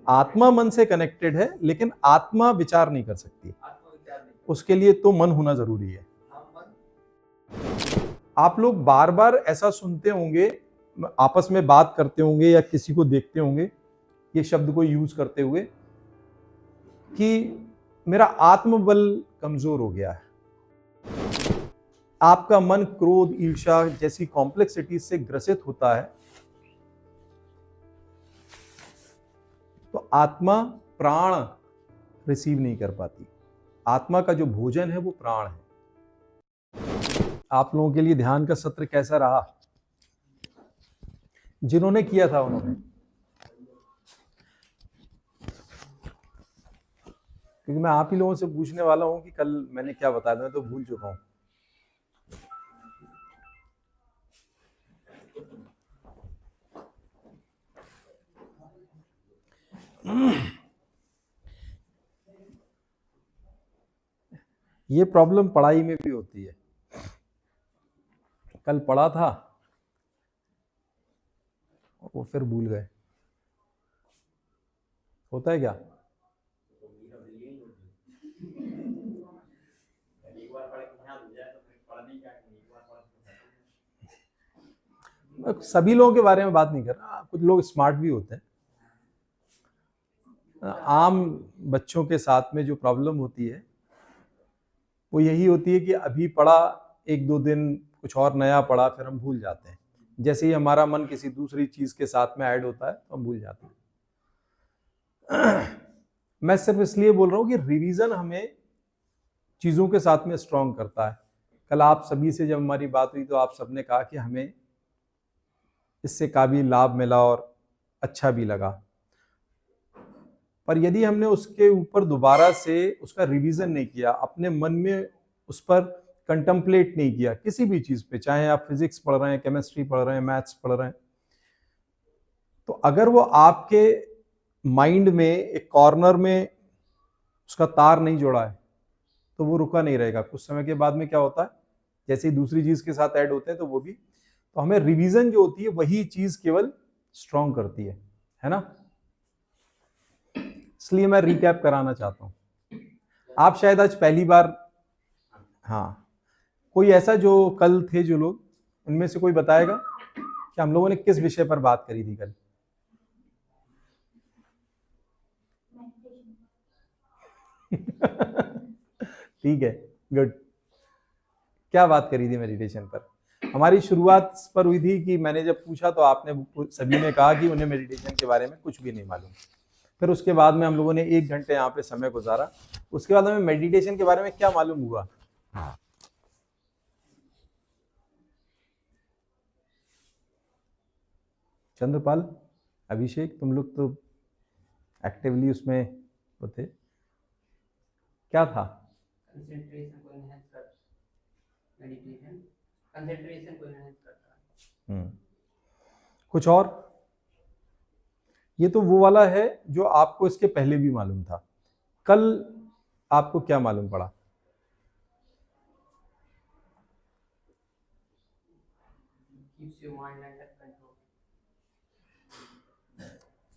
आत्मा मन से कनेक्टेड है, लेकिन आत्मा विचार नहीं कर सकती, उसके लिए तो मन होना जरूरी है। आप लोग बार बार ऐसा सुनते होंगे, आपस में बात करते होंगे या किसी को देखते होंगे ये शब्द को यूज करते हुए कि मेरा आत्मबल कमजोर हो गया है। आपका मन क्रोध, ईर्ष्या जैसी कॉम्प्लेक्सिटीज से ग्रसित होता है तो आत्मा प्राण रिसीव नहीं कर पाती। आत्मा का जो भोजन है वो प्राण है। आप लोगों के लिए ध्यान का सत्र कैसा रहा? जिन्होंने किया था उन्होंने, क्योंकि मैं आप ही लोगों से पूछने वाला हूं कि कल मैंने क्या बताया था, मैं तो भूल चुका हूं। ये प्रॉब्लम पढ़ाई में भी होती है। कल पढ़ा था वो फिर भूल गए, होता है क्या? सभी लोगों के बारे में बात नहीं कर रहा, कुछ लोग स्मार्ट भी होते हैं। आम बच्चों के साथ में जो प्रॉब्लम होती है वो यही होती है कि अभी पढ़ा, एक दो दिन कुछ और नया पढ़ा, फिर हम भूल जाते हैं। जैसे ही हमारा मन किसी दूसरी चीज के साथ में ऐड होता है तो हम भूल जाते हैं। मैं सिर्फ इसलिए बोल रहा हूं कि रिवीजन हमें चीजों के साथ में स्ट्रॉन्ग करता है। कल आप सभी से जब हमारी बात हुई तो आप सबने कहा कि हमें इससे काफी लाभ मिला और अच्छा भी लगा, पर यदि हमने उसके ऊपर दोबारा से उसका रिवीजन नहीं किया, अपने मन में उस पर कंटम्पलेट नहीं किया किसी भी चीज पे, चाहे आप फिजिक्स पढ़ रहे हैं, केमिस्ट्री पढ़ रहे हैं, मैथ्स पढ़ रहे हैं, तो अगर वो आपके माइंड में एक कॉर्नर में उसका तार नहीं जोड़ा है तो वो रुका नहीं रहेगा। कुछ समय के बाद में क्या होता है, जैसे ही दूसरी चीज के साथ ऐड होते हैं तो वो भी, तो हमें रिवीजन जो होती है वही चीज केवल स्ट्रॉन्ग करती है ना। इसलिए मैं रिकैप कराना चाहता हूं। आप शायद आज पहली बार, हाँ, कोई ऐसा जो कल थे जो लोग, उनमें से कोई बताएगा कि हम लोगों ने किस विषय पर बात करी थी कल? ठीक है, गुड। क्या बात करी थी मेडिटेशन पर? हमारी शुरुआत इस पर हुई थी कि मैंने जब पूछा तो आपने सभी ने कहा कि उन्हें मेडिटेशन के बारे में कुछ भी नहीं मालूम। फिर उसके बाद में हम लोगों ने 1 घंटे यहाँ पे समय गुजारा। उसके बाद हमें मेडिटेशन के बारे में क्या मालूम हुआ? चंद्रपाल, अभिषेक, तुम लोग तो एक्टिवली उसमें होते, क्या था? कंसंट्रेशन को एनहांस करता, मेडिटेशन कंसंट्रेशन को एनहांस करता। कुछ और? ये तो वो वाला है जो आपको इसके पहले भी मालूम था। कल आपको क्या मालूम पड़ा? Keeps your mind under control.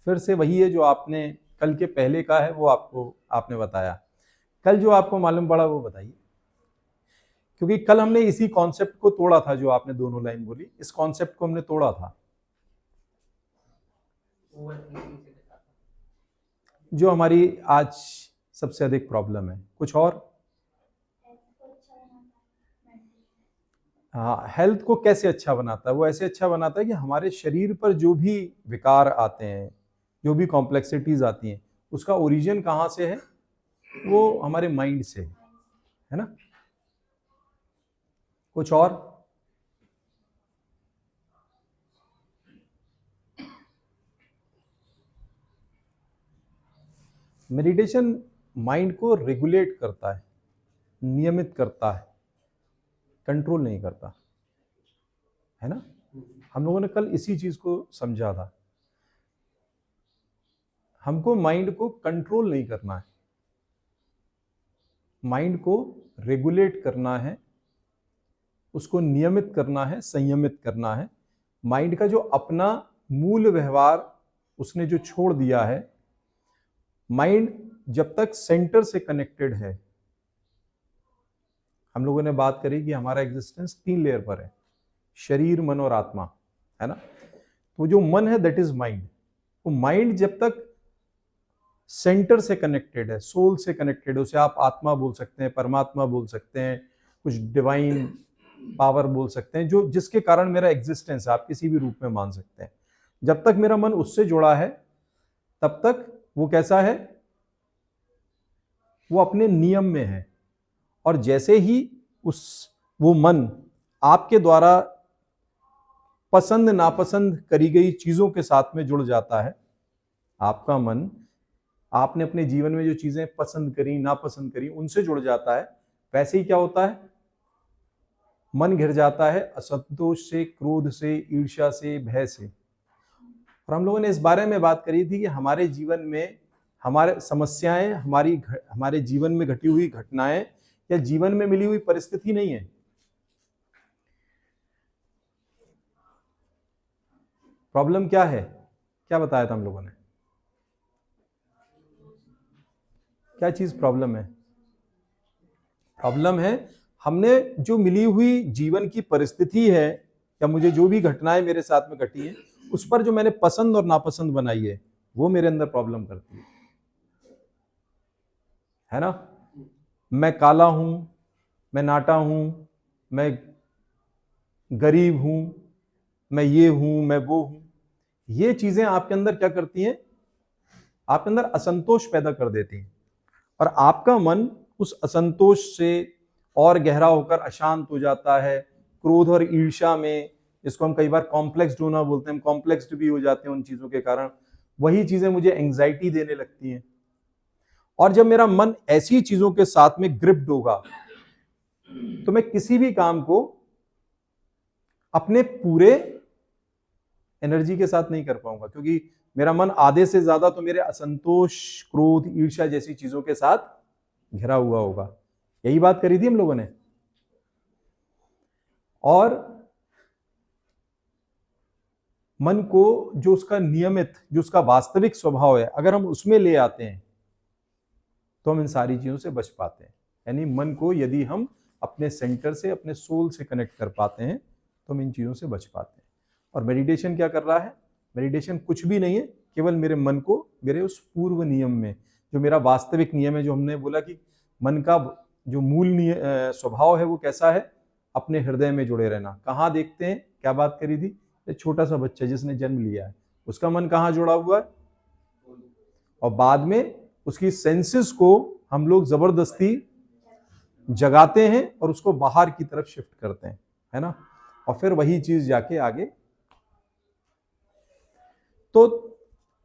फिर से वही है जो आपने कल के पहले का है, वो आपने बताया। कल जो आपको मालूम पड़ा वो बताइए, क्योंकि कल हमने इसी कॉन्सेप्ट को तोड़ा था। जो आपने दोनों लाइन बोली, इस कॉन्सेप्ट को हमने तोड़ा था, जो हमारी आज सबसे अधिक प्रॉब्लम है। कुछ और? हाँ, हेल्थ को कैसे अच्छा बनाता है? वो ऐसे अच्छा बनाता है कि हमारे शरीर पर जो भी विकार आते हैं, जो भी कॉम्प्लेक्सिटीज आती हैं, उसका ओरिजिन कहाँ से है? वो हमारे माइंड से है ना। कुछ और? मेडिटेशन माइंड को रेगुलेट करता है, नियमित करता है, कंट्रोल नहीं करता, है ना। हम लोगों ने कल इसी चीज को समझा था। हमको माइंड को कंट्रोल नहीं करना है, माइंड को रेगुलेट करना है, उसको नियमित करना है, संयमित करना है। माइंड का जो अपना मूल व्यवहार उसने जो छोड़ दिया है, माइंड जब तक सेंटर से कनेक्टेड है, हम लोगों ने बात करी कि हमारा एग्जिस्टेंस 3 लेयर पर है, शरीर, मन और आत्मा, है ना। तो जो मन है दैट इज माइंड। तो माइंड जब तक सेंटर से कनेक्टेड है, सोल से कनेक्टेड है, उसे आप आत्मा बोल सकते हैं, परमात्मा बोल सकते हैं, कुछ डिवाइन पावर बोल सकते हैं, जो जिसके कारण मेरा एग्जिस्टेंस आप किसी भी रूप में मान सकते हैं। जब तक मेरा मन उससे जुड़ा है तब तक वो कैसा है, वो अपने नियम में है। और जैसे ही वो मन आपके द्वारा पसंद नापसंद करी गई चीजों के साथ में जुड़ जाता है, आपका मन आपने अपने जीवन में जो चीजें पसंद करी नापसंद करी उनसे जुड़ जाता है, वैसे ही क्या होता है, मन घिर जाता है असंतोष से, क्रोध से, ईर्ष्या से, भय से। और हम लोगों ने इस बारे में बात करी थी कि हमारे जीवन में हमारे समस्याएं हमारे जीवन में घटी हुई घटनाएं या जीवन में मिली हुई परिस्थिति नहीं है। प्रॉब्लम क्या है, क्या बताया था हम लोगों ने, क्या चीज प्रॉब्लम है? प्रॉब्लम है हमने जो मिली हुई जीवन की परिस्थिति है या मुझे जो भी घटनाएं मेरे साथ में घटी है उस पर जो मैंने पसंद और नापसंद बनाई है वो मेरे अंदर प्रॉब्लम करती है ना। मैं काला हूं, मैं नाटा हूं, मैं गरीब हूं, मैं ये हूं, मैं वो हूं, ये चीजें आपके अंदर क्या करती हैं, आपके अंदर असंतोष पैदा कर देती हैं। और आपका मन उस असंतोष से और गहरा होकर अशांत हो जाता है, क्रोध और ईर्ष्या में, जिसको हम कई बार कॉम्प्लेक्स्ड होना बोलते हैं, हम कॉम्प्लेक्स्ड भी हो जाते हैं उन चीजों के कारण। वही चीजें मुझे एंग्जाइटी देने लगती हैं। और जब मेरा मन ऐसी चीजों के साथ में ग्रिप्ड होगा तो मैं किसी भी काम को अपने पूरे एनर्जी के साथ नहीं कर पाऊंगा, क्योंकि मेरा मन आधे से ज्यादा तो मेरे असंतोष, क्रोध, ईर्ष्या जैसी चीजों के साथ घिरा हुआ होगा। यही बात करी थी हम लोगों ने। और मन को जो उसका नियमित, जो उसका वास्तविक स्वभाव है, अगर हम उसमें ले आते हैं तो हम इन सारी चीजों से बच पाते हैं। यानी मन को यदि हम अपने सेंटर से, अपने सोल से कनेक्ट कर पाते हैं तो हम इन चीजों से बच पाते हैं। और मेडिटेशन क्या कर रहा है, मेडिटेशन कुछ भी नहीं है, केवल मेरे मन को मेरे उस पूर्व नियम में, जो मेरा वास्तविक नियम है, जो हमने बोला कि मन का जो मूल स्वभाव है वो कैसा है, अपने हृदय में जुड़े रहना। कहाँ देखते हैं, क्या बात करी थी, छोटा सा बच्चा जिसने जन्म लिया है उसका मन कहाँ जुड़ा हुआ है, और बाद में उसकी सेंसेस को हम लोग जबरदस्ती जगाते हैं और उसको बाहर की तरफ शिफ्ट करते हैं, है ना। और फिर वही चीज जाके आगे। तो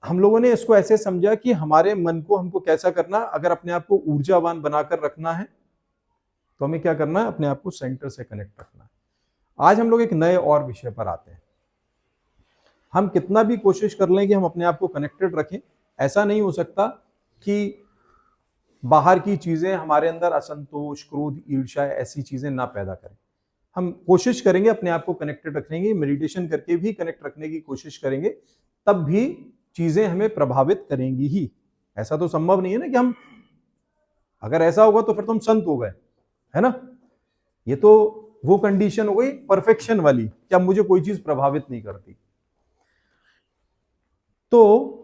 हम लोगों ने इसको ऐसे समझा कि हमारे मन को हमको कैसा करना, अगर अपने आप को ऊर्जावान बनाकर रखना है तो हमें क्या करना है, अपने आप को सेंटर से कनेक्ट रखना है। आज हम लोग एक नए और विषय पर आते हैं। हम कितना भी कोशिश कर लें कि हम अपने आप को कनेक्टेड रखें, ऐसा नहीं हो सकता कि बाहर की चीजें हमारे अंदर असंतोष, क्रोध, ईर्ष्या ऐसी चीजें ना पैदा करें। हम कोशिश करेंगे अपने आप को कनेक्टेड रखने की, मेडिटेशन करके भी कनेक्ट रखने की कोशिश करेंगे, तब भी चीजें हमें प्रभावित करेंगी ही। ऐसा तो संभव नहीं है ना कि हम, अगर ऐसा होगा तो फिर तो हम संत हो गए, है ना। ये तो वो कंडीशन हो गई परफेक्शन वाली कि अब मुझे कोई चीज प्रभावित नहीं करती। तो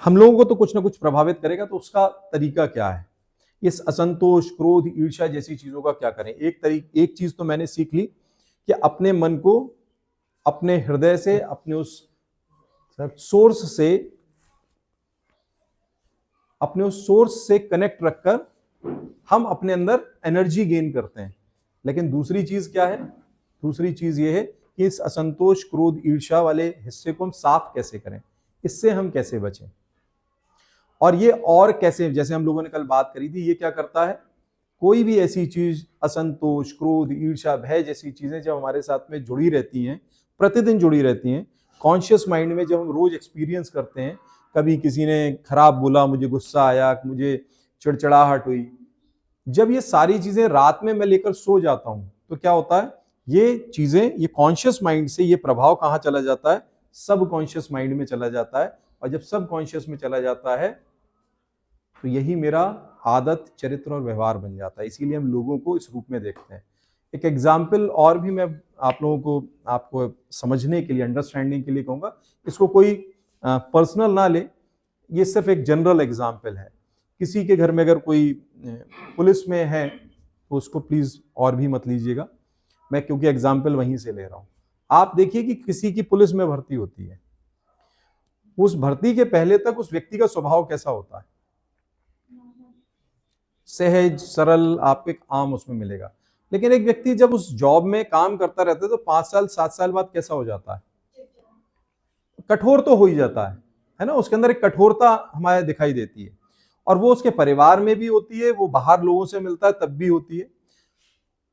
हम लोगों को तो कुछ ना कुछ प्रभावित करेगा, तो उसका तरीका क्या है, इस असंतोष, क्रोध, ईर्ष्या जैसी चीजों का क्या करें। एक चीज तो मैंने सीख ली कि अपने मन को अपने हृदय से, अपने उस सोर्स से कनेक्ट रखकर हम अपने अंदर एनर्जी गेन करते हैं। लेकिन दूसरी चीज क्या है, दूसरी चीज ये है कि इस असंतोष, क्रोध, ईर्ष्या वाले हिस्से को हम साफ कैसे करें, इससे हम कैसे बचें। और ये और कैसे, जैसे हम लोगों ने कल बात करी थी, ये क्या करता है, कोई भी ऐसी चीज, असंतोष, क्रोध, ईर्ष्या, भय जैसी चीजें जब हमारे साथ में जुड़ी रहती हैं, प्रतिदिन जुड़ी रहती हैं, कॉन्शियस माइंड में जब हम रोज एक्सपीरियंस करते हैं, कभी किसी ने खराब बोला, मुझे गुस्सा आया, मुझे चिड़चिड़ाहट हुई, जब ये सारी चीजें रात में मैं लेकर सो जाता हूं तो क्या होता है, ये चीजें, ये कॉन्शियस माइंड से ये प्रभाव कहाँ चला जाता है, सब कॉन्शियस माइंड में चला जाता है। और जब सब कॉन्शियस में चला जाता है तो यही मेरा आदत, चरित्र और व्यवहार बन जाता है। इसीलिए हम लोगों को इस रूप में देखते हैं। एक एग्जाम्पल और भी मैं आप लोगों को, आपको समझने के लिए, अंडरस्टैंडिंग के लिए कहूँगा, इसको कोई पर्सनल ना ले, ये सिर्फ एक जनरल एग्जाम्पल है। किसी के घर में अगर कोई पुलिस में है तो उसको प्लीज और भी मत लीजिएगा, मैं क्योंकि एग्जाम्पल वहीं से ले रहा हूँ। आप देखिए कि किसी की पुलिस में भर्ती होती है, उस भर्ती के पहले तक उस व्यक्ति का स्वभाव कैसा होता है? सहज, सरल, आपको एक आम उसमें मिलेगा। लेकिन एक व्यक्ति जब उस जॉब में काम करता रहता है तो 5 साल 7 साल बाद कैसा हो जाता है? कठोर तो हो ही जाता है ना। उसके अंदर एक कठोरता हमारे दिखाई देती है, और वो उसके परिवार में भी होती है, वो बाहर लोगों से मिलता है तब भी होती है।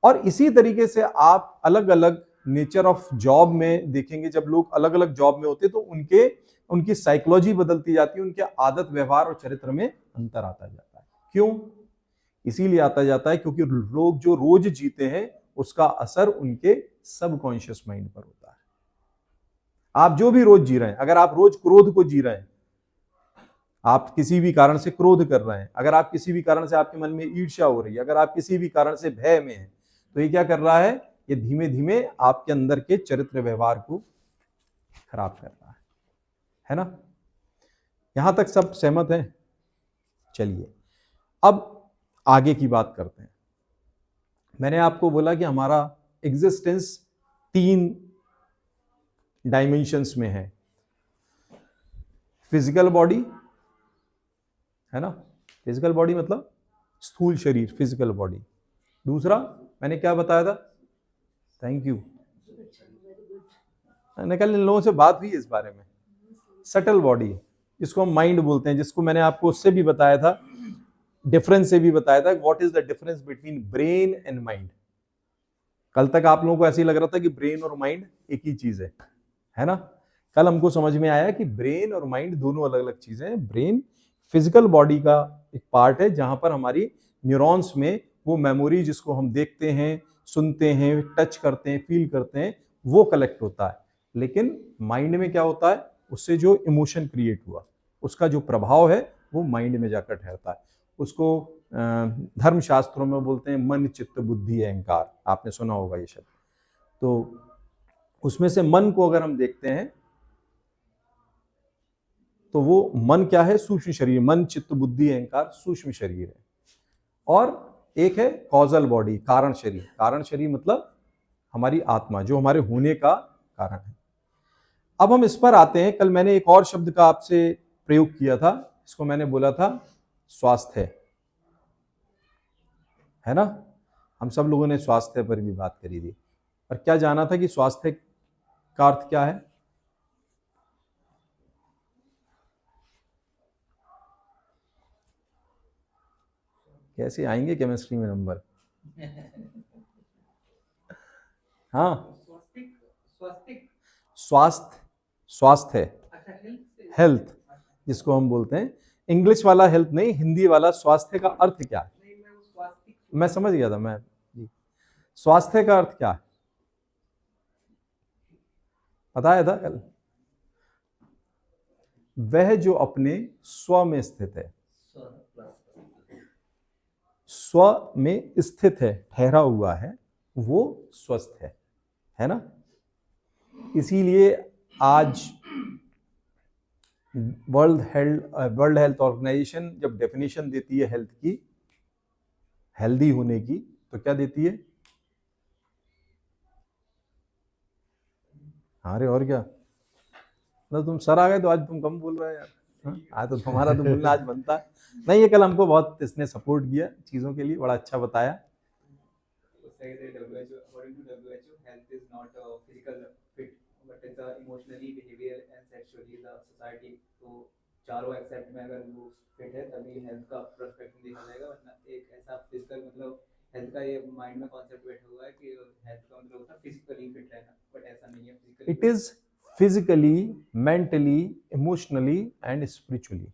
और इसी तरीके से आप अलग अलग नेचर ऑफ जॉब में देखेंगे, जब लोग अलग अलग जॉब में होते हैं तो उनकी साइकोलॉजी बदलती जाती है, उनके आदत, व्यवहार और चरित्र में अंतर आता जाता है। क्यों? इसीलिए आता जाता है क्योंकि लोग जो रोज जीते हैं उसका असर उनके सबकॉन्शियस माइंड पर होता है। आप जो भी रोज जी रहे हैं, अगर आप रोज क्रोध को जी रहे हैं, आप किसी भी कारण से क्रोध कर रहे हैं, अगर आप किसी भी कारण से आपके मन में ईर्ष्या हो रही है, अगर आप किसी भी कारण से भय में हैं, तो ये क्या कर रहा है? ये धीमे धीमे आपके अंदर के चरित्र व्यवहार को खराब कर रहा है ना। यहां तक सब सहमत हैं? चलिए अब आगे की बात करते हैं। मैंने आपको बोला कि हमारा एग्जिस्टेंस 3 डायमेंशंस में है। फिजिकल बॉडी है ना, फिजिकल बॉडी मतलब स्थूल शरीर, फिजिकल बॉडी। दूसरा मैंने क्या बताया था? थैंक यू, कल इन लोगों से बात हुई इस बारे में। सटल बॉडी, जिसको हम माइंड बोलते हैं, जिसको मैंने आपको उससे भी बताया था, डिफरेंस से भी बताया था, what is the difference between brain and mind. कल तक आप लोगों को ऐसे ही लग रहा था कि ब्रेन और माइंड एक ही चीज है ना। कल हमको समझ में आया कि ब्रेन और माइंड दोनों अलग अलग चीजें हैं। ब्रेन फिजिकल बॉडी का एक पार्ट है, जहां पर हमारी न्यूरॉन्स में वो मेमोरी, जिसको हम देखते हैं, सुनते हैं, टच करते हैं, फील करते हैं, वो कलेक्ट होता है। लेकिन माइंड में क्या होता है? उससे जो इमोशन क्रिएट हुआ, उसका जो प्रभाव है वो माइंड में जाकर ठहरता है। उसको धर्म शास्त्रों में बोलते हैं मन, चित्त, बुद्धि, अहंकार। आपने सुना होगा ये शब्द। तो उसमें से मन को अगर हम देखते हैं तो वो मन क्या है? सूक्ष्म शरीर। मन, चित्त, बुद्धि, अहंकार सूक्ष्म शरीर है। और एक है कॉजल बॉडी, कारण शरीर। कारण शरीर मतलब हमारी आत्मा, जो हमारे होने का कारण है। अब हम इस पर आते हैं। कल मैंने एक और शब्द का आपसे प्रयोग किया था, इसको मैंने बोला था स्वास्थ्य, है ना। हम सब लोगों ने स्वास्थ्य पर भी बात करी थी। और क्या जाना था कि स्वास्थ्य का अर्थ क्या है? कैसे आएंगे केमिस्ट्री में नंबर? हाँ, स्वास्थ्य, स्वास्थ्य, हेल्थ, जिसको हम बोलते हैं। इंग्लिश वाला हेल्थ नहीं, हिंदी वाला स्वास्थ्य का अर्थ क्या है? मैं समझ गया था मैं जी। स्वास्थ्य का अर्थ क्या है बताया था कल? वह जो अपने स्व में स्थित है, स्व में स्थित है, ठहरा हुआ है, वो स्वस्थ है ना। इसीलिए आज वर्ल्ड हेल्थ ऑर्गेनाइजेशन जब डेफिनेशन देती है हेल्थ की, हेल्दी होने की, तो क्या देती है? अरे और क्या, मतलब तुम सर आ गए तो आज तुम कम बोल रहे हो यार। आज तो तुम्हारा तो बोलना आज बनता है। नहीं, ये कल हमको बहुत इसने सपोर्ट किया चीजों के लिए, बड़ा अच्छा बताया। चारों एक्सेप्ट में अगर वो फिट है तभी हेल्थ का पर्सपेक्टिव देखा जाएगा, वरना एक ऐसा फिजिकल मतलब हेल्थ का ये माइंड में कॉन्सेप्ट बैठा हुआ है कि हेल्थ का मतलब होता है फिजिकली फिट रहना, बट ऐसा नहीं है। Physically it is physically, mentally, emotionally and spiritually.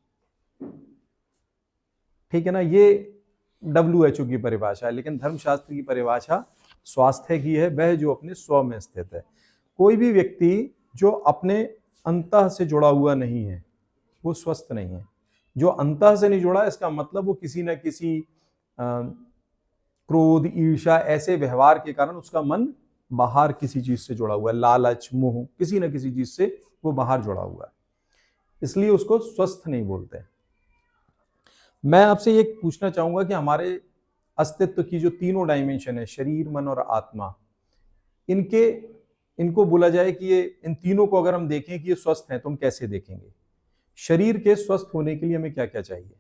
ठीक है ना। ये WHO की परिभाषा है, लेकिन धर्मशास्त्र की परिभाषा स्वास्थ्य की है, वह जो अपने स्व में स्थित है। कोई भी व्यक्ति जो अपने अंतः से जुड़ा हुआ नहीं है, वो स्वस्थ नहीं है। जो अंतः से नहीं जुड़ा, इसका मतलब वो किसी न किसी क्रोध, ईर्ष्या, ऐसे व्यवहार के कारण उसका मन बाहर किसी चीज से जुड़ा हुआ है, लालच, मोह, किसी न किसी चीज से वो बाहर जुड़ा हुआ है, इसलिए उसको स्वस्थ नहीं बोलते। मैं आपसे ये पूछना चाहूंगा कि हमारे अस्तित्व की जो तीनों डायमेंशन है, शरीर, मन और आत्मा, इनको बोला जाए कि ये इन तीनों को अगर हम देखें कि ये स्वस्थ हैं, तो हम कैसे देखेंगे? शरीर के स्वस्थ होने के लिए हमें क्या क्या चाहिए?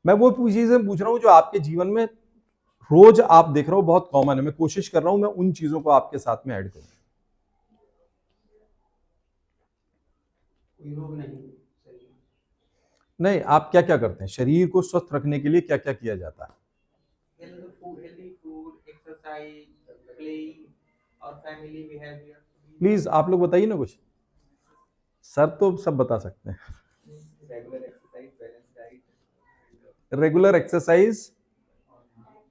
मैं वो चीजें पूछ रहा हूं जो आपके जीवन में रोज आप देख रहे हो, बहुत कॉमन है। मैं कोशिश कर रहा हूं मैं उन चीजों को आपके साथ में ऐड करूं। कोई रोग नहीं शरीर में। नहीं, आप क्या क्या करते हैं शरीर को स्वस्थ रखने के लिए? क्या क्या किया जाता है? हेल्दी फूड, एक्सरसाइज, प्लेइंग और फैमिली बिहेवियर। प्लीज आप लोग बताइए ना कुछ। सर तो सब बता सकते हैं। Regular exercise, balance diet, regular exercise,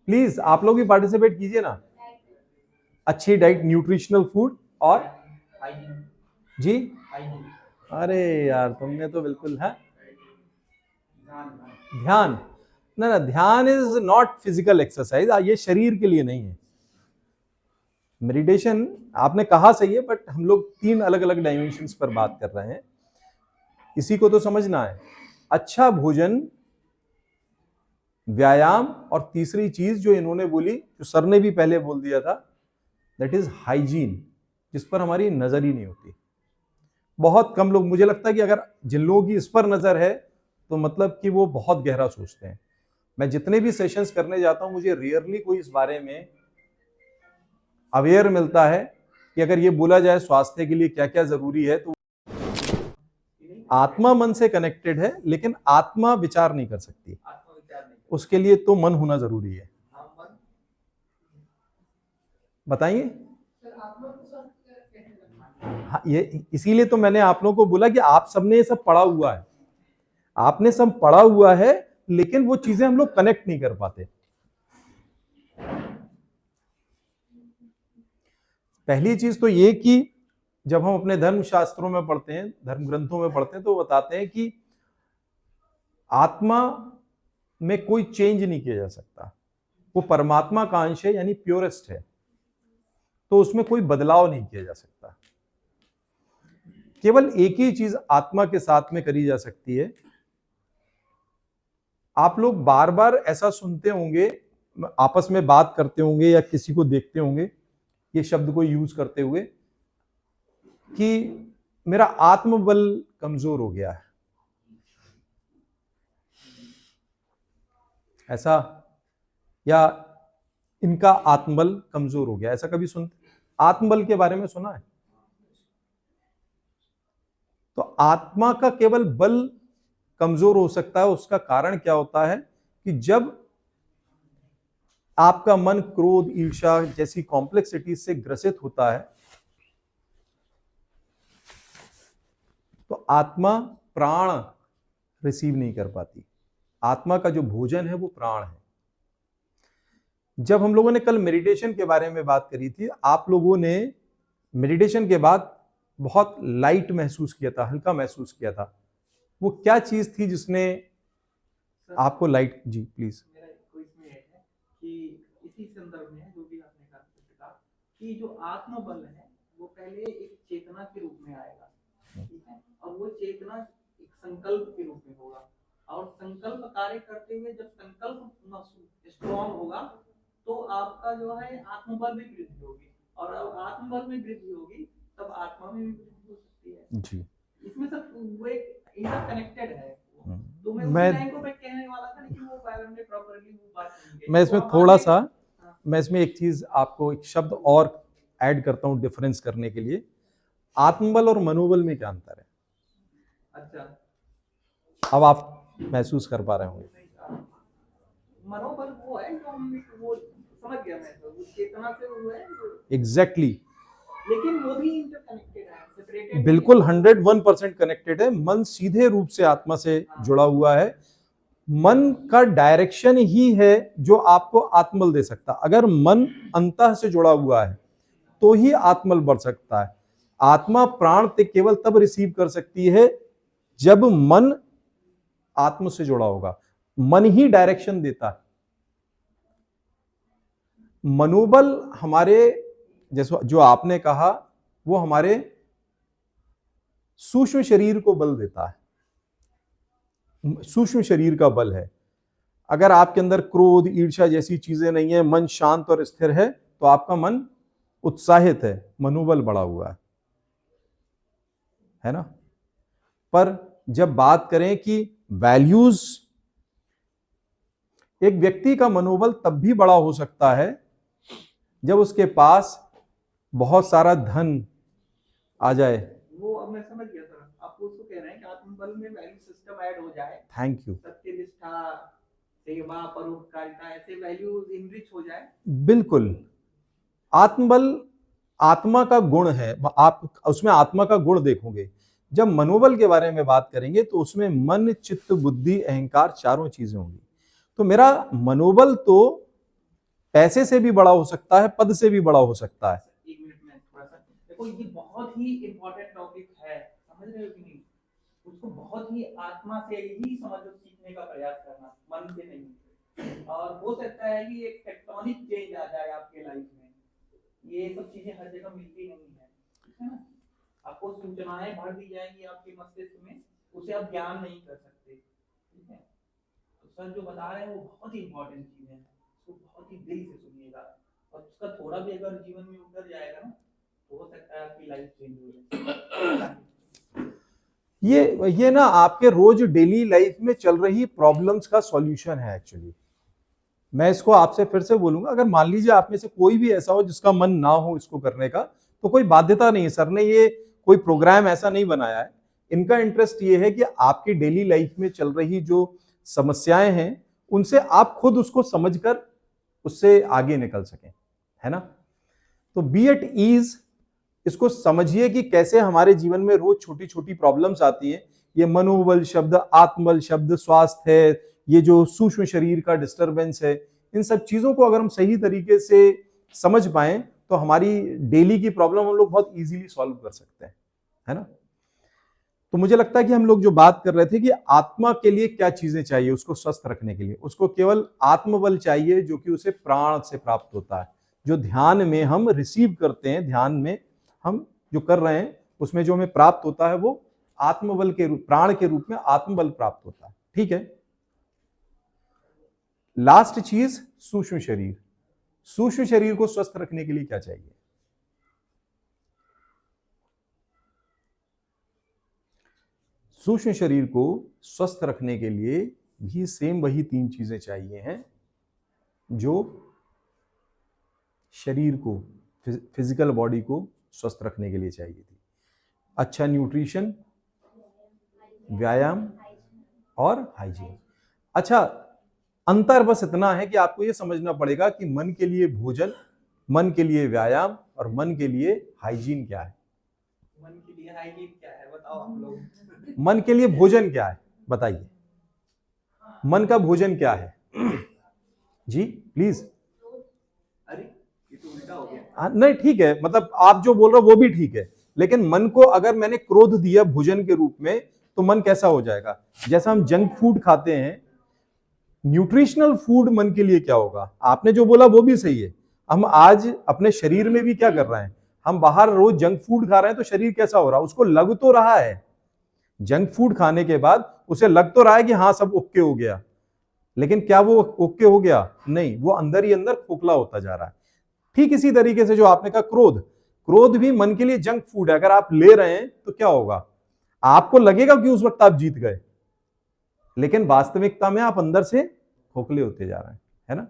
please आप लोग भी पार्टिसिपेट कीजिए ना। अच्छी डाइट, न्यूट्रिशनल फूड और हाइजीन। जी, हाइजीन। अरे यार तुमने तो बिल्कुल है। ध्यान, ना ध्यान इज नॉट फिजिकल एक्सरसाइज, ये शरीर के लिए नहीं है। मेडिटेशन आपने कहा सही है, बट हम लोग 3 अलग अलग डायमेंशंस पर बात कर रहे हैं, इसी को तो समझना है। अच्छा भोजन, व्यायाम, और तीसरी चीज जो इन्होंने बोली, जो सर ने भी पहले बोल दिया था, दैट इज हाइजीन, जिस पर हमारी नजर ही नहीं होती। बहुत कम लोग, मुझे लगता है कि अगर जिन लोगों की इस पर नजर है तो मतलब कि वो बहुत गहरा सोचते हैं। मैं जितने भी सेशंस करने जाता हूं, मुझे रियरली कोई इस बारे में अवेयर मिलता है कि अगर ये बोला जाए स्वास्थ्य के लिए क्या क्या जरूरी है, तो आत्मा मन से कनेक्टेड है, लेकिन आत्मा विचार नहीं कर सकती, आत्मा विचार नहीं। उसके लिए तो मन होना जरूरी है। हाँ, मन। बताइए। हाँ, ये इसीलिए तो मैंने आप लोगों को बोला कि आप सबने ये सब पढ़ा हुआ है, आपने सब पढ़ा हुआ है, लेकिन वो चीजें हम लोग कनेक्ट नहीं कर पाते। पहली चीज तो ये कि जब हम अपने धर्म शास्त्रों में पढ़ते हैं, धर्म ग्रंथों में पढ़ते हैं, तो बताते हैं कि आत्मा में कोई चेंज नहीं किया जा सकता, वो परमात्मा का अंश है, यानी प्योरेस्ट है, तो उसमें कोई बदलाव नहीं किया जा सकता। केवल एक ही चीज आत्मा के साथ में करी जा सकती है। आप लोग बार बार ऐसा सुनते होंगे, आपस में बात करते होंगे या किसी को देखते होंगे ये शब्द को यूज करते हुए कि मेरा आत्मबल कमजोर हो गया है, ऐसा, या इनका आत्मबल कमजोर हो गया, ऐसा कभी सुनते? आत्मबल के बारे में सुना है? तो आत्मा का केवल बल कमजोर हो सकता है, उसका कारण क्या होता है कि जब आपका मन क्रोध, ईर्ष्या जैसी कॉम्प्लेक्सिटी से ग्रसित होता है, तो आत्मा प्राण रिसीव नहीं कर पाती। आत्मा का जो भोजन है वो प्राण है। जब हम लोगों ने कल मेडिटेशन के बारे में बात करी थी, आप लोगों ने मेडिटेशन के बाद बहुत लाइट महसूस किया था, हल्का महसूस किया था। वो क्या चीज थी जिसने आपको लाइट? Ji please. मेरा कोई इसमें है कि इसी संदर्भ में जो भी आपने कहा कि जो आत्मबल है वो पहले एक चेतना के रूप में आएगा, ठीक है, और वो चेतना एक संकल्प के रूप में होगा, और संकल्प कार्य करते हुए जब संकल्प स्ट्रॉन्ग होगा तो आपका जो है आत्मबल में वृद्धि होगी, और अब आत्मबल में वृद्धि होगी तब आत्मा में भी वृद्धि हो सकती है जी। इसमें सब वो एक इंटरकनेक्टेड है। तो मैं मैं- उस लाइन को मैं कहने वाला था, लेकिन वो बायोन ने प्रॉपर्ली वो बात नहीं की। मैं इसमें तो थोड़ा हमारे- सा, हाँ। मैं इसमें एक चीज आपको, एक शब्द और ऐड करता हूं डिफरेंस करने के लिए। आत्मबल और मनोबल में क्या अंतर है? अच्छा, अब आप महसूस कर पा रहे होंगे। मनोबल वो है जो हम वो समझ गया मैं, तो वो चेतना से वो है एग्जैक्टली, लेकिन वो भी इंटरकनेक्टेड है, सेपरेटेड बिल्कुल 101% कनेक्टेड है। मन सीधे रूप से आत्मा से जुड़ा हुआ है। मन का डायरेक्शन ही है जो आपको आत्मबल दे सकता। अगर मन अंतः से जुड़ा हुआ है तो ही आत्मबल बढ़ सकता है। आत्मा प्राण केवल तब रिसीव कर सकती है जब मन आत्म से जुड़ा होगा, मन ही डायरेक्शन देता है। मनोबल हमारे, जैसे जो आपने कहा, वो हमारे सूक्ष्म शरीर को बल देता है, सूक्ष्म शरीर का बल है। अगर आपके अंदर क्रोध, ईर्ष्या जैसी चीजें नहीं है, मन शांत और स्थिर है, तो आपका मन उत्साहित है, मनोबल बढ़ा हुआ है ना। पर जब बात करें कि वैल्यूज, एक व्यक्ति का मनोबल तब भी बड़ा हो सकता है जब उसके पास बहुत सारा धन आ जाए। वो अब मैं समझ गया सर, आप उसको कह रहे हैं कि आत्मबल में वैल्यू सिस्टम ऐड हो जाए। Thank you. सत्यनिष्ठा, सेवा, परोपकारिता, ऐसे वैल्यूज इनरिच हो जाए। बिल्कुल। आत्मबल आत्मा का गुण है, आप उसमें आत्मा का गुण देखोगे। जब मनोबल के बारे में बात करेंगे तो उसमें मन, चित्त, बुद्धि, अहंकार, चारों चीजें होंगी। तो मेरा मनोबल तो पैसे से भी बड़ा हो सकता है, पद से भी बड़ा हो सकता है। एक मिनट में थोड़ा सा देखो, ये बहुत ही इंपॉर्टेंट टॉपिक है, समझ रहे हो कि नहीं? उसको बहुत ही आत्मा से ही समझो, सीखने का प्रयास करना, मन से नहीं। और हो सकता है कि एक टेक्टोनिक चेंज आ जाए आपके लाइफ में। ये सब चीजें हर जगह मिलती नहीं है, ठीक है ना। आपको सूचनाएं भर दी जाएंगी आपके मस्तिष्क में, उसे आप ज्ञान नहीं कर सकते, ठीक है। तो सर जो बता रहे हैं वो बहुत ही इंपॉर्टेंट चीजें हैं, उसको बहुत ही दिल से सुनिएगा। और उसका थोड़ा भी अगर जीवन में उतर जाएगा ना, तो हो सकता है आपकी लाइफ चेंज हो जाए। ये ना आपके रोज डेली लाइफ में चल रही प्रॉब्लम्स का सॉल्यूशन है एक्चुअली। मैं इसको आपसे फिर से बोलूंगा, अगर मान लीजिए आप में से कोई भी ऐसा हो जिसका मन ना हो इसको करने का, तो कोई बाध्यता नहीं है। सर ने ये कोई प्रोग्राम ऐसा नहीं बनाया है। इनका इंटरेस्ट ये है कि आपकी डेली लाइफ में चल रही जो समस्याएं हैं उनसे आप खुद उसको समझकर उससे आगे निकल सकें, है ना। तो बी एट ईज, इसको समझिए कि कैसे हमारे जीवन में रोज छोटी छोटी प्रॉब्लम्स आती हैं। ये मनोबल शब्द, आत्मबल शब्द, स्वास्थ्य है, ये जो सूक्ष्म शरीर का डिस्टरबेंस है, इन सब चीजों को अगर हम सही तरीके से समझ पाएं तो हमारी डेली की प्रॉब्लम हम लोग बहुत इजीली सॉल्व कर सकते हैं, है ना। तो मुझे लगता है कि हम लोग जो बात कर रहे थे कि आत्मा के लिए क्या चीजें चाहिए उसको स्वस्थ रखने के लिए, उसको केवल आत्मबल चाहिए जो कि उसे प्राण से प्राप्त होता है। जो ध्यान में हम रिसीव करते हैं, ध्यान में हम जो कर रहे हैं उसमें जो हमें प्राप्त होता है वो आत्मबल के रूप, प्राण के रूप में आत्मबल प्राप्त होता है, ठीक है। लास्ट चीज, सूक्ष्म शरीर। सूक्ष्म शरीर को स्वस्थ रखने के लिए क्या चाहिए? सूक्ष्म शरीर को स्वस्थ रखने के लिए भी सेम वही 3 चीजें चाहिए हैं जो शरीर को, फिजिकल बॉडी को स्वस्थ रखने के लिए चाहिए थी। अच्छा न्यूट्रिशन, व्यायाम और हाइजीन। अच्छा, अंतर बस इतना है कि आपको यह समझना पड़ेगा कि मन के लिए भोजन, मन के लिए व्यायाम और मन के लिए हाइजीन क्या है। मन के लिए हाइजीन क्या है बताओ आप लोग। मन के लिए भोजन क्या है बताइए, मन का भोजन क्या है जी प्लीज। अरे ये तो उल्टा हो गया। नहीं ठीक है, मतलब आप जो बोल रहे हो वो भी ठीक है, लेकिन मन को अगर मैंने क्रोध दिया भोजन के रूप में तो मन कैसा हो जाएगा? जैसा हम जंक फूड खाते हैं, न्यूट्रिशनल फूड मन के लिए क्या होगा? आपने जो बोला वो भी सही है। हम आज अपने शरीर में भी क्या कर रहे हैं, हम बाहर रोज जंक फूड खा रहे हैं तो शरीर कैसा हो रहा है? उसको लग तो रहा है, जंक फूड खाने के बाद उसे लग तो रहा है कि हाँ सब ओके हो गया, लेकिन क्या वो ओके हो गया? नहीं, वो अंदर ही अंदर खोखला होता जा रहा है। ठीक इसी तरीके से जो आपने कहा क्रोध, क्रोध भी मन के लिए जंक फूड है। अगर आप ले रहे हैं तो क्या होगा? आपको लगेगा कि उस वक्त आप जीत गए, लेकिन वास्तविकता में आप अंदर से खोखले होते जा रहे हैं, है ना।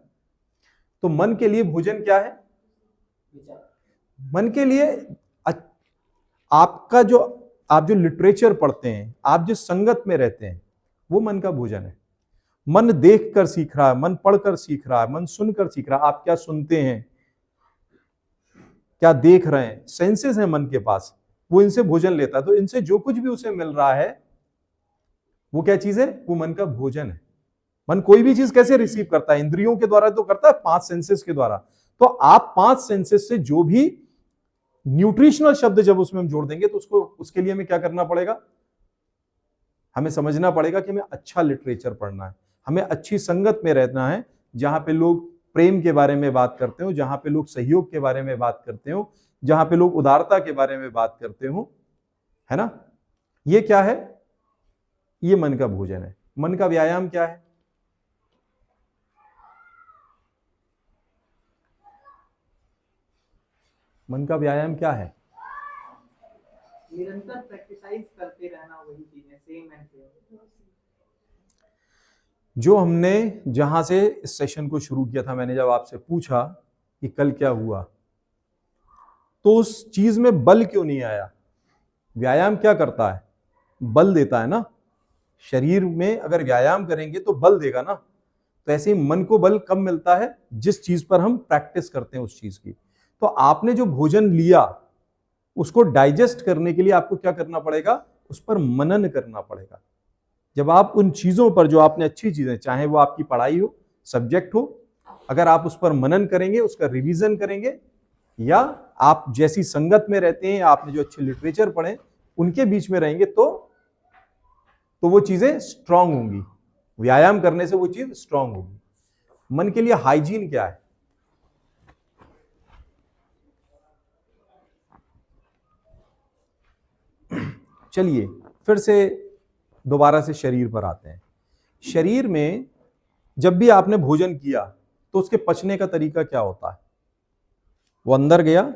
तो मन के लिए भोजन क्या है? मन के लिए आपका जो, आप जो लिटरेचर पढ़ते हैं, आप जिस संगत में रहते हैं, वो मन का भोजन है। मन देख कर सीख रहा है, मन पढ़कर सीख रहा है, मन सुनकर सीख रहा है। आप क्या सुनते हैं, क्या देख रहे हैं, सेंसेस है मन के पास, वो इनसे भोजन लेता है। तो इनसे जो कुछ भी उसे मिल रहा है वो क्या चीज है? वो मन का भोजन है। मन कोई भी चीज कैसे रिसीव करता है? इंद्रियों के द्वारा तो करता है, 5 सेंसेस के द्वारा। तो आप 5 सेंसेस से जो भी न्यूट्रिशनल शब्द जब उसमें हम जोड़ देंगे तो उसको, उसके लिए हमें क्या करना पड़ेगा? हमें समझना पड़ेगा कि हमें अच्छा लिटरेचर पढ़ना है, हमें अच्छी संगत में रहना है, जहां पे लोग प्रेम के बारे में बात करते हो, जहां पे लोग सहयोग के बारे में बात करते हो, जहां पे लोग उदारता के बारे में बात करते हो, है ना। ये क्या है? ये मन का भोजन है। मन का व्यायाम क्या है? मन का व्यायाम क्या है? निरंतर प्रैक्टिसाइज करते रहना वही चीजें, सेम एंड सेम। जो हमने जहां से इस सेशन को शुरू किया था, मैंने जब आपसे पूछा कि कल क्या हुआ, तो उस चीज में बल क्यों नहीं आया? व्यायाम क्या करता है? बल देता है ना। शरीर में अगर व्यायाम करेंगे तो बल देगा ना। तो ऐसे ही मन को बल कब मिलता है? जिस चीज पर हम प्रैक्टिस करते हैं उस चीज की। तो आपने जो भोजन लिया उसको डाइजेस्ट करने के लिए आपको क्या करना पड़ेगा? उस पर मनन करना पड़ेगा। जब आप उन चीजों पर, जो आपने अच्छी चीजें, चाहे वो आपकी पढ़ाई हो, सब्जेक्ट हो, अगर आप उस पर मनन करेंगे, उसका रिवीजन करेंगे, या आप जैसी संगत में रहते हैं, आपने जो अच्छे लिटरेचर पढ़े उनके बीच में रहेंगे, तो वो चीजें स्ट्रांग होंगी। व्यायाम करने से वो चीज स्ट्रांग होगी। मन के लिए हाइजीन क्या है? चलिए फिर से दोबारा से शरीर पर आते हैं। शरीर में जब भी आपने भोजन किया तो उसके पचने का तरीका क्या होता है? वो अंदर गया,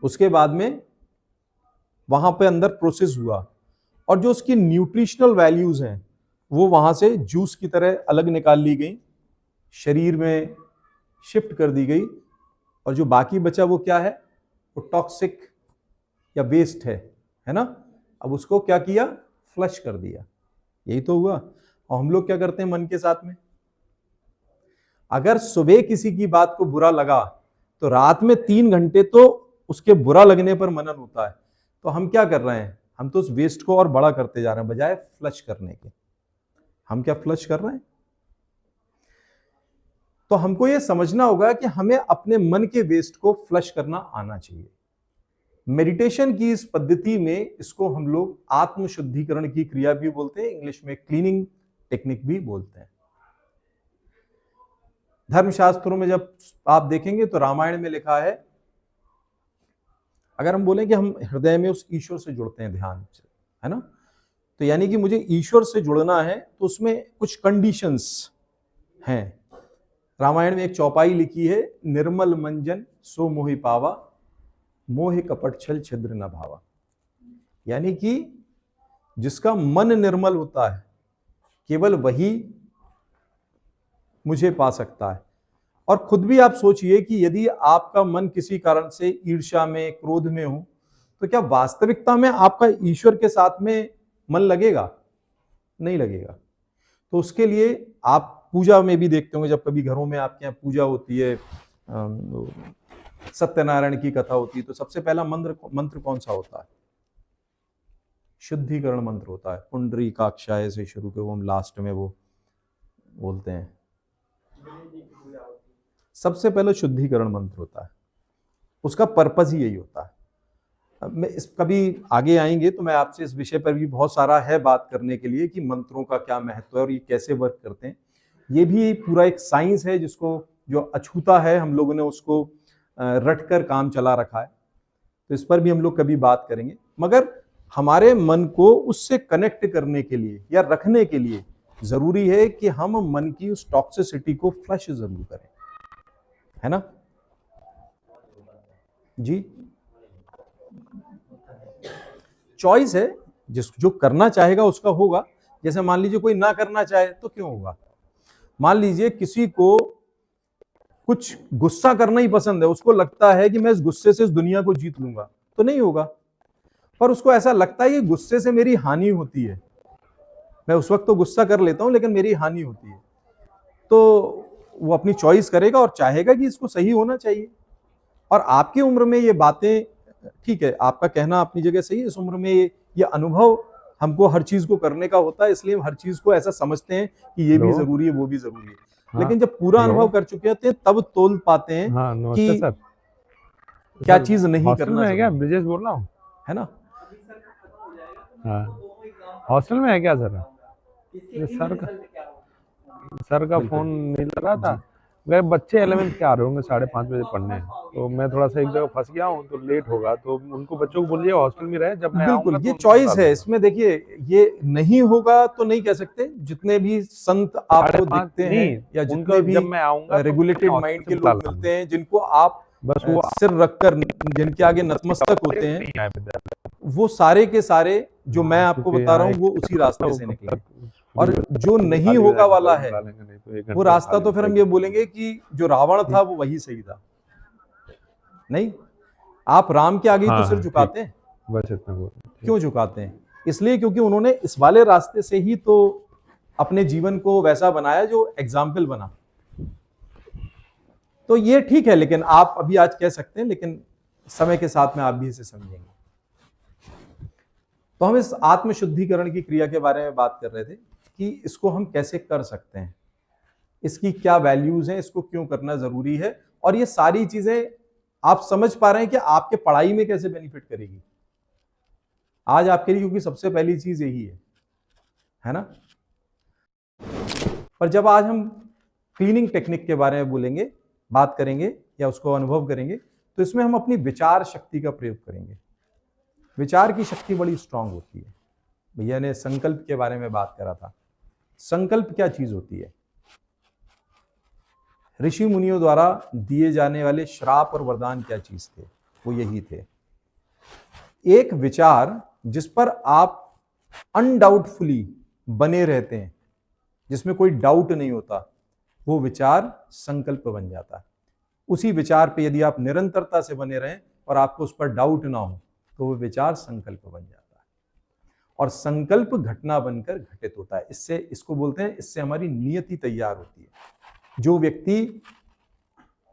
उसके बाद में वहां पे अंदर प्रोसेस हुआ, और जो उसकी न्यूट्रिशनल वैल्यूज हैं वो वहां से जूस की तरह अलग निकाल ली गई, शरीर में शिफ्ट कर दी गई, और जो बाकी बचा वो क्या है? वो टॉक्सिक या वेस्ट है ना। अब उसको क्या किया? फ्लश कर दिया। यही तो हुआ। और हम लोग क्या करते हैं मन के साथ में? अगर सुबह किसी की बात को बुरा लगा तो रात में 3 घंटे तो उसके बुरा लगने पर मनन होता है। तो हम क्या कर रहे हैं? हम तो उस वेस्ट को और बड़ा करते जा रहे हैं बजाय फ्लश करने के। हम क्या फ्लश कर रहे हैं? तो हमको यह समझना होगा कि हमें अपने मन के वेस्ट को फ्लश करना आना चाहिए। मेडिटेशन की इस पद्धति में इसको हम लोग आत्मशुद्धिकरण की क्रिया भी बोलते हैं, इंग्लिश में क्लीनिंग टेक्निक भी बोलते हैं। धर्मशास्त्रों में जब आप देखेंगे तो रामायण में लिखा है, अगर हम बोलें कि हम हृदय में उस ईश्वर से जुड़ते हैं ध्यान से, है ना, तो यानी कि मुझे ईश्वर से जुड़ना है, तो उसमें कुछ कंडीशंस हैं। रामायण में एक चौपाई लिखी है, निर्मल मंजन सो मोहि पावा, मोह कपट छल छिद्र न भावा। यानी कि जिसका मन निर्मल होता है केवल वही मुझे पा सकता है। और खुद भी आप सोचिए कि यदि आपका मन किसी कारण से ईर्ष्या में, क्रोध में हो, तो क्या वास्तविकता में आपका ईश्वर के साथ में मन लगेगा? नहीं लगेगा। तो उसके लिए आप पूजा में भी देखते होंगे, जब कभी घरों में आपके यहाँ पूजा होती है, सत्यनारायण की कथा होती है, तो सबसे पहला मंत्र कौन सा होता है? शुद्धिकरण मंत्र होता है। पुंडरीकाक्षाय से शुरू के वो हम लास्ट में वो बोलते हैं, सबसे पहले शुद्धिकरण मंत्र होता है। उसका पर्पस ही यही होता है। मैं इस कभी आगे आएंगे तो मैं आपसे इस विषय पर भी बहुत सारा है बात करने के लिए कि मंत्रों का क्या महत्व है और ये कैसे वर्क करते हैं। ये भी पूरा एक साइंस है जिसको, जो अछूता है, हम लोगों ने उसको रटकर काम चला रखा है। तो इस पर भी हम लोग कभी बात करेंगे। मगर हमारे मन को उससे कनेक्ट करने के लिए या रखने के लिए जरूरी है कि हम मन की उस टॉक्सिसिटी को फ्लश जरूर करें, है ना जी। चॉइस है, जो करना चाहेगा उसका होगा। जैसे मान लीजिए कोई ना करना चाहे तो क्यों होगा? मान लीजिए किसी को कुछ गुस्सा करना ही पसंद है, उसको लगता है कि मैं इस गुस्से से इस दुनिया को जीत लूंगा, तो नहीं होगा। पर उसको ऐसा लगता है कि गुस्से से मेरी हानि होती है, मैं उस वक्त तो गुस्सा कर लेता हूं लेकिन मेरी हानि होती है, तो वो अपनी चॉइस करेगा और चाहेगा कि इसको सही होना चाहिए। और आपकी उम्र में ये बातें, ठीक है, आपका कहना अपनी जगह सही है, इस उम्र में ये अनुभव हमको हर चीज को करने का होता है, इसलिए हम हर चीज को ऐसा समझते हैं कि ये भी जरूरी है, वो भी जरूरी है। हाँ, लेकिन जब पूरा अनुभव कर चुके होते हैं तब तोल पाते हैं कि सर, क्या चीज नहीं करना है। क्या जरूरी ब्रिजेश बोल रहा हूँ, है ना। अभी सर खत्म हो जाएगा तो हाँ। मैं आपको दोनों एग्जाम हॉस्टल में है क्या सर? इसके ये इन सर का रिजल्ट क्या होगा? सर का बिल्कुल। फोन नहीं लग रहा था। मेरे बच्चे 11th के आ रहे होंगे 5:30 बजे पढ़ने, तो मैं थोड़ा सा एक जगह फंस गया हूँ, तो लेट होगा, तो उनको बच्चों को बोलिए हॉस्टल में रहे, जब मैं बिल्कुल, आऊंगा तो ये उनको चॉइस बता है दूंगा। इसमें। देखिए, ये नहीं होगा तो नहीं कह सकते। जितने भी संत आपको 5:30 दिखते हैं नहीं, या जितने उनको भी जब मैं आऊंगा तो मैं रेगुलेटेड हॉस्टल माइंड से के बुला लोग लूंगा, मिलते हैं, जिनको आप बस वो सिर रखकर, जिनके आगे नतमस्तक होते हैं, नहीं आए विद्यालय, वो सारे के सारे जो मैं आपको क्योंकि बता रहा यहाँ हूँ वो एक उसी रास्ते से कब निकले। तक और जो नहीं खाली हो होगा जाएगा वाला तभी है, बुला लेंगे, नहीं तो 1 वो घंटे रास्ता खाली तो फिर हम ये बोलेंगे कि जो रावण था वो वही सही था। नहीं, आप राम के आगे ही तो हाँ सिर हाँ झुकाते ठीक, हैं। बस इतना बोल रहे हैं। क्यों झुकाते हैं? इसलिए क्योंकि उन्होंने इस वाले रास्ते से ही तो अपने जीवन को वैसा बनाया जो एग्जाम्पल बना। तो ये ठीक है, लेकिन आप अभी आज कह सकते हैं, लेकिन समय के साथ में आप भी इसे समझेंगे। तो हम इस आत्मशुद्धिकरण की क्रिया के बारे में बात कर रहे थे कि इसको हम कैसे कर सकते हैं, इसकी क्या वैल्यूज हैं, इसको क्यों करना जरूरी है, और ये सारी चीजें आप समझ पा रहे हैं कि आपके पढ़ाई में कैसे बेनिफिट करेगी आज आपके लिए, क्योंकि सबसे पहली चीज यही है ना। पर जब आज हम क्लीनिंग टेक्निक के बारे में बोलेंगे, बात करेंगे या उसको अनुभव करेंगे, तो इसमें हम अपनी विचार शक्ति का प्रयोग करेंगे। विचार की शक्ति बड़ी स्ट्रांग होती है। भैया ने संकल्प के बारे में बात करा था। संकल्प क्या चीज होती है? ऋषि मुनियों द्वारा दिए जाने वाले श्राप और वरदान क्या चीज थे? वो यही थे। एक विचार जिस पर आप अनडाउटफुली बने रहते हैं, जिसमें कोई डाउट नहीं होता, वो विचार संकल्प बन जाता है। उसी विचार पे यदि आप निरंतरता से बने रहें और आपको उस पर डाउट ना हो, तो वो विचार संकल्प बन जाता है। और संकल्प घटना बनकर घटित होता है। इससे, इसको बोलते हैं, इससे हमारी नियति तैयार होती है। जो व्यक्ति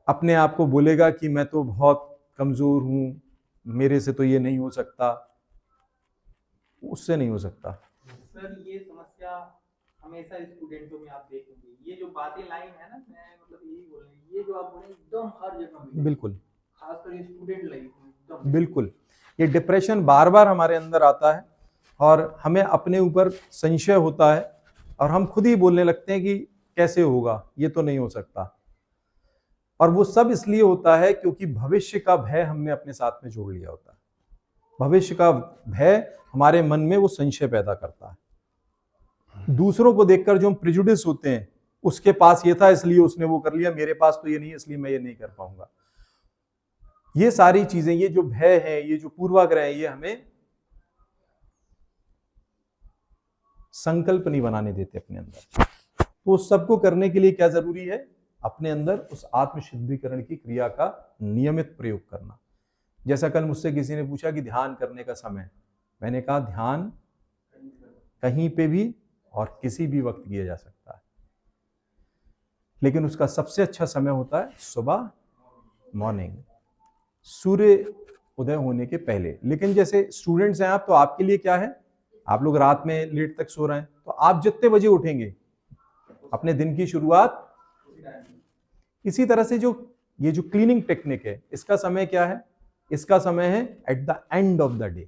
अपने आप को बोलेगा कि मैं तो बहुत कमजोर हूं, मेरे से तो ये नहीं हो सकता, उससे नहीं हो सकता। सर ये समस्या हमेशा स्टूडेंटों में आप देखेंगे। ये जो बातें लाइन है ना, मैं मतलब यही बोल रहा हूँ, ये जो आप बोले एकदम हर जगह मिलेगी। बिल्कुल, खासकर स्टूडेंट लाइफ में एकदम बिल्कुल। ये डिप्रेशन बार बार हमारे अंदर आता है और हमें अपने ऊपर संशय होता है और हम खुद ही बोलने लगते हैं कि कैसे होगा, ये तो नहीं हो सकता। और वो सब इसलिए होता है क्योंकि भविष्य का भय हमने अपने साथ में जोड़ लिया होता है। भविष्य का भय हमारे मन में वो संशय पैदा करता है। दूसरों को देखकर जो हम प्रिजुडिस होते हैं, उसके पास ये था इसलिए उसने वो कर लिया, मेरे पास तो ये नहीं है इसलिए मैं ये नहीं कर पाऊंगा। ये सारी चीजें, ये जो भय है, ये जो पूर्वाग्रह है, ये हमें संकल्प नहीं बनाने देते अपने अंदर। तो उस सबको करने के लिए क्या जरूरी है? अपने अंदर उस आत्मशुद्धिकरण की क्रिया का नियमित प्रयोग करना। जैसा कल मुझसे किसी ने पूछा कि ध्यान करने का समय, मैंने कहा ध्यान कहीं पे भी और किसी भी वक्त किया जा सकता है, लेकिन उसका सबसे अच्छा समय होता है सुबह, मॉर्निंग, सूर्य उदय होने के पहले। लेकिन जैसे स्टूडेंट्स हैं आप, तो आपके लिए क्या है, आप लोग रात में लेट तक सो रहे हैं, तो आप जितने बजे उठेंगे अपने दिन की शुरुआत इसी तरह से। जो ये जो क्लीनिंग टेक्निक है, इसका समय क्या है? इसका समय है at the end of the day,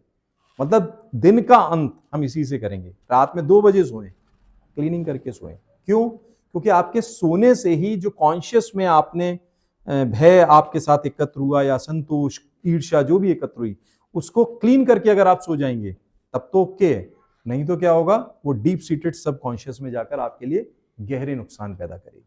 मतलब दिन का अंत हम इसी से करेंगे। रात में 2 बजे सोएं, क्लीनिंग करके सोएं। क्यों? क्योंकि आपके सोने से ही जो कॉन्शियस में आपने भय आपके साथ एकत्र हुआ या संतोष, ईर्ष्या जो भी एकत्र हुई, उसको क्लीन करके अगर आप सो जाएंगे तब तो ओके है। नहीं तो क्या होगा, वो डीप सीटेड सबकॉन्शियस में जाकर आपके लिए गहरे नुकसान पैदा करेगी।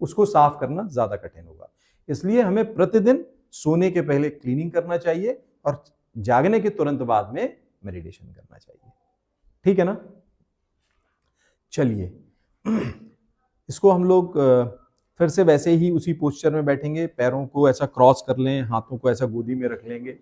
उसको साफ करना ज्यादा कठिन होगा। इसलिए हमें प्रतिदिन सोने के पहले क्लीनिंग करना चाहिए और जागने के तुरंत बाद में मेडिटेशन करना चाहिए। ठीक है ना? चलिए, इसको हम लोग फिर से वैसे ही उसी पोस्चर में बैठेंगे, पैरों को ऐसा क्रॉस कर लें, हाथों को ऐसा गोदी में रख लेंगे।